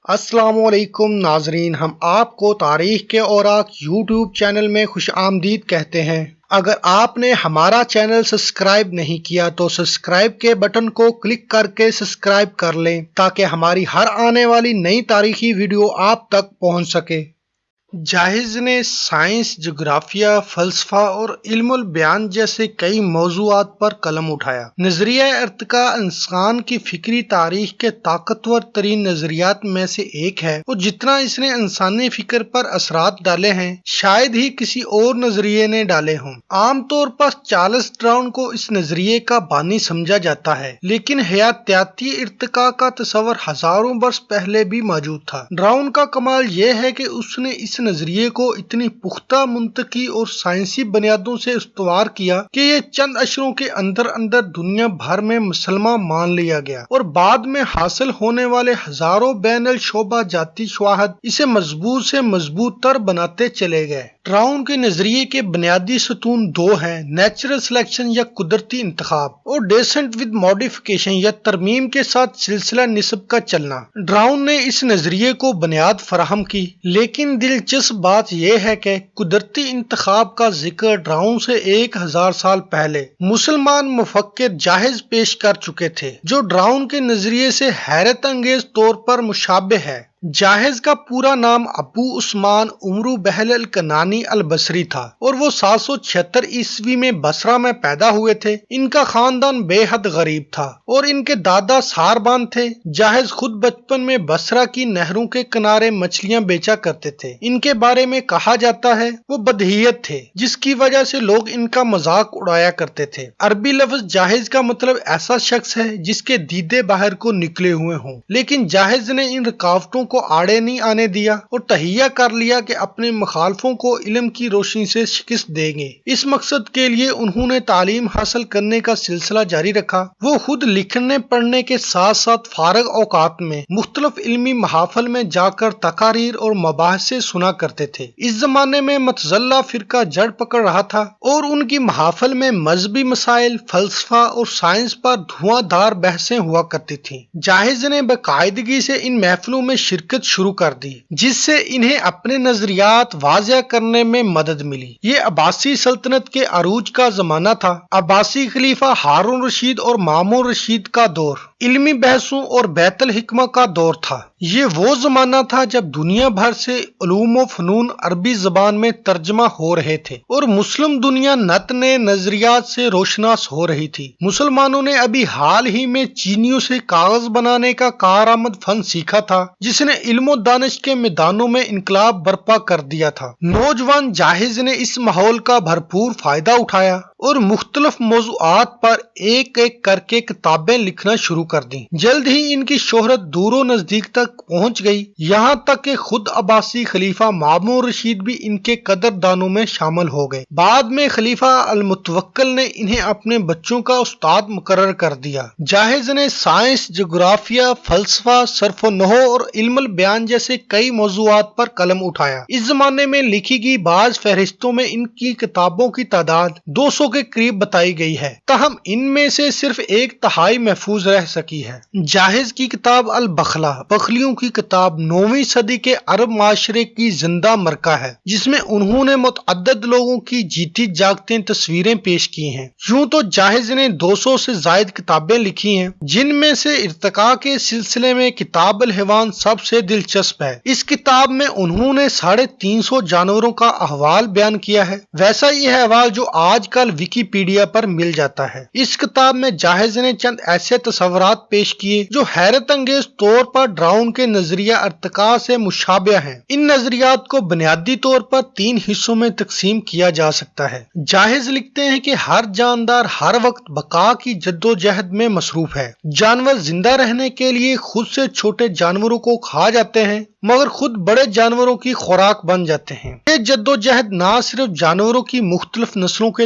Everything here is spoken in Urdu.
السلام علیکم ناظرین، ہم آپ کو تاریخ کے اوراق یوٹیوب چینل میں خوش آمدید کہتے ہیں۔ اگر آپ نے ہمارا چینل سبسکرائب نہیں کیا تو سبسکرائب کے بٹن کو کلک کر کے سبسکرائب کر لیں تاکہ ہماری ہر آنے والی نئی تاریخی ویڈیو آپ تک پہنچ سکے۔ جاحظ نے سائنس، جغرافیہ، فلسفہ اور علم البیان جیسے کئی موضوعات پر قلم اٹھایا۔ نظریہ ارتقاء انسان کی فکری تاریخ کے طاقتور ترین نظریات میں سے ایک ہے اور جتنا اس نے انسانی فکر پر اثرات ڈالے ہیں شاید ہی کسی اور نظریے نے ڈالے ہوں۔ عام طور پر چارلس ڈارون کو اس نظریے کا بانی سمجھا جاتا ہے، لیکن حیاتیاتی ارتقاء کا تصور ہزاروں برس پہلے بھی موجود تھا۔ ڈارون کا کمال یہ ہے کہ اس نے اس نظریے کو اتنی پختہ منطقی اور سائنسی بنیادوں سے استوار کیا کہ یہ چند اشروں کے اندر دنیا بھر میں مسلمہ مان لیا گیا، اور بعد میں حاصل ہونے والے ہزاروں بین الشعبہ جاتی شواہد اسے مضبوط سے مضبوط تر بناتے چلے گئے۔ ڈارون کے نظریے کے بنیادی ستون دو ہیں: نیچرل سلیکشن یا قدرتی انتخاب، اور ڈیسنٹ ود ماڈیفکیشن یا ترمیم کے ساتھ سلسلہ نسب کا چلنا۔ ڈارون نے اس نظریے کو بنیاد فراہم کی، لیکن دلچسپ بات یہ ہے کہ قدرتی انتخاب کا ذکر ڈارون سے 1000 سال پہلے مسلمان مفکر جاحظ پیش کر چکے تھے، جو ڈارون کے نظریے سے حیرت انگیز طور پر مشابہ ہے۔ جاحظ کا پورا نام ابو عثمان عمرو بہل الکنانی البصری تھا اور وہ 776 عیسوی میں بصرہ میں پیدا ہوئے تھے۔ ان کا خاندان بے حد غریب تھا اور ان کے دادا ساربان تھے۔ جاحظ خود بچپن میں بصرہ کی نہروں کے کنارے مچھلیاں بیچا کرتے تھے۔ ان کے بارے میں کہا جاتا ہے وہ بدیہیت تھے، جس کی وجہ سے لوگ ان کا مذاق اڑایا کرتے تھے۔ عربی لفظ جاحظ کا مطلب ایسا شخص ہے جس کے دیدے باہر کو نکلے ہوئے ہوں، لیکن جاحظ نے ان رکاوٹوں کو آڑے نہیں آنے دیا اور تہیہ کر لیا کہ اپنے مخالفوں کو علم کی روشنی سے شکست دیں گے۔ اس مقصد کے لیے انہوں نے تعلیم حاصل کرنے کا سلسلہ جاری رکھا۔ وہ خود لکھنے پڑھنے کے ساتھ ساتھ فارغ اوقات میں مختلف علمی محافل میں جا کر تقاریر اور مباحثے سنا کرتے تھے۔ اس زمانے میں معتزلہ فرقہ جڑ پکڑ رہا تھا اور ان کی محافل میں مذہبی مسائل، فلسفہ اور سائنس پر دھواں دھار بحثیں ہوا کرتی تھیں۔ جاحظ نے باقاعدگی سے ان محفلوں میں شرکت شروع کر دی، جس سے انہیں اپنے نظریات واضح کرنے میں مدد ملی۔ یہ عباسی سلطنت کے عروج کا زمانہ تھا۔ عباسی خلیفہ ہارون رشید اور مامون رشید کا دور علمی بحثوں اور بیت الحکمہ کا دور تھا۔ یہ وہ زمانہ تھا جب دنیا بھر سے علوم و فنون عربی زبان میں ترجمہ ہو رہے تھے اور مسلم دنیا نت نئے نظریات سے روشناس ہو رہی تھی۔ مسلمانوں نے ابھی حال ہی میں چینیوں سے کاغذ بنانے کا کارآمد فن سیکھا تھا، جس نے علم و دانش کے میدانوں میں انقلاب برپا کر دیا تھا۔ نوجوان جاحظ نے اس ماحول کا بھرپور فائدہ اٹھایا اور مختلف موضوعات پر ایک ایک کر کے کتابیں لکھنا شروع کر دیں۔ جلد ہی ان کی شہرت دور و نزدیک تک پہنچ گئی، یہاں تک کہ خود عباسی خلیفہ مامون رشید بھی ان کے قدردانوں میں شامل ہو گئے۔ بعد میں خلیفہ المتوکل نے انہیں اپنے بچوں کا استاد مقرر کر دیا۔ جاحظ نے سائنس، جغرافیہ، فلسفہ، صرف و نحو اور علم البیان جیسے کئی موضوعات پر قلم اٹھایا۔ اس زمانے میں لکھی گئی بعض فہرستوں میں ان کی کتابوں کی تعداد 200 کے قریب بتائی گئی ہے، تاہم ان میں سے صرف 1/3 محفوظ رہ سکی ہے۔ جاحظ کی کتاب البخلا، بخلیوں کی کتاب، 9ویں صدی کے عرب معاشرے کی زندہ مرکہ ہے، جس میں انہوں نے متعدد لوگوں کی جیتی جاگتی تصویریں پیش کی ہیں۔ یوں تو جاحظ نے 200 سے زائد کتابیں لکھی ہیں، جن میں سے ارتقاء کے سلسلے میں کتاب الحیوان سب سے دلچسپ ہے۔ اس کتاب میں انہوں نے 350 جانوروں کا احوال بیان کیا ہے، ویسا ہی احوال جو آج کل ویکیپیڈیا پر مل جاتا ہے۔ اس کتاب میں جاحظ نے چند ایسے تصورات پیش کیے جو حیرت انگیز طور پر ڈارون کے نظریہ ارتقاء سے مشابہ ہیں۔ ان نظریات کو بنیادی طور پر 3 حصوں میں تقسیم کیا جا سکتا ہے۔ جاحظ لکھتے ہیں کہ ہر جاندار ہر وقت بقا کی جدوجہد میں مصروف ہے۔ جانور زندہ رہنے کے لیے خود سے چھوٹے جانوروں کو کھا جاتے ہیں، مگر خود بڑے جانوروں کی خوراک بن جاتے ہیں۔ یہ جدوجہد نہ صرف جانوروں کی مختلف نسلوں کے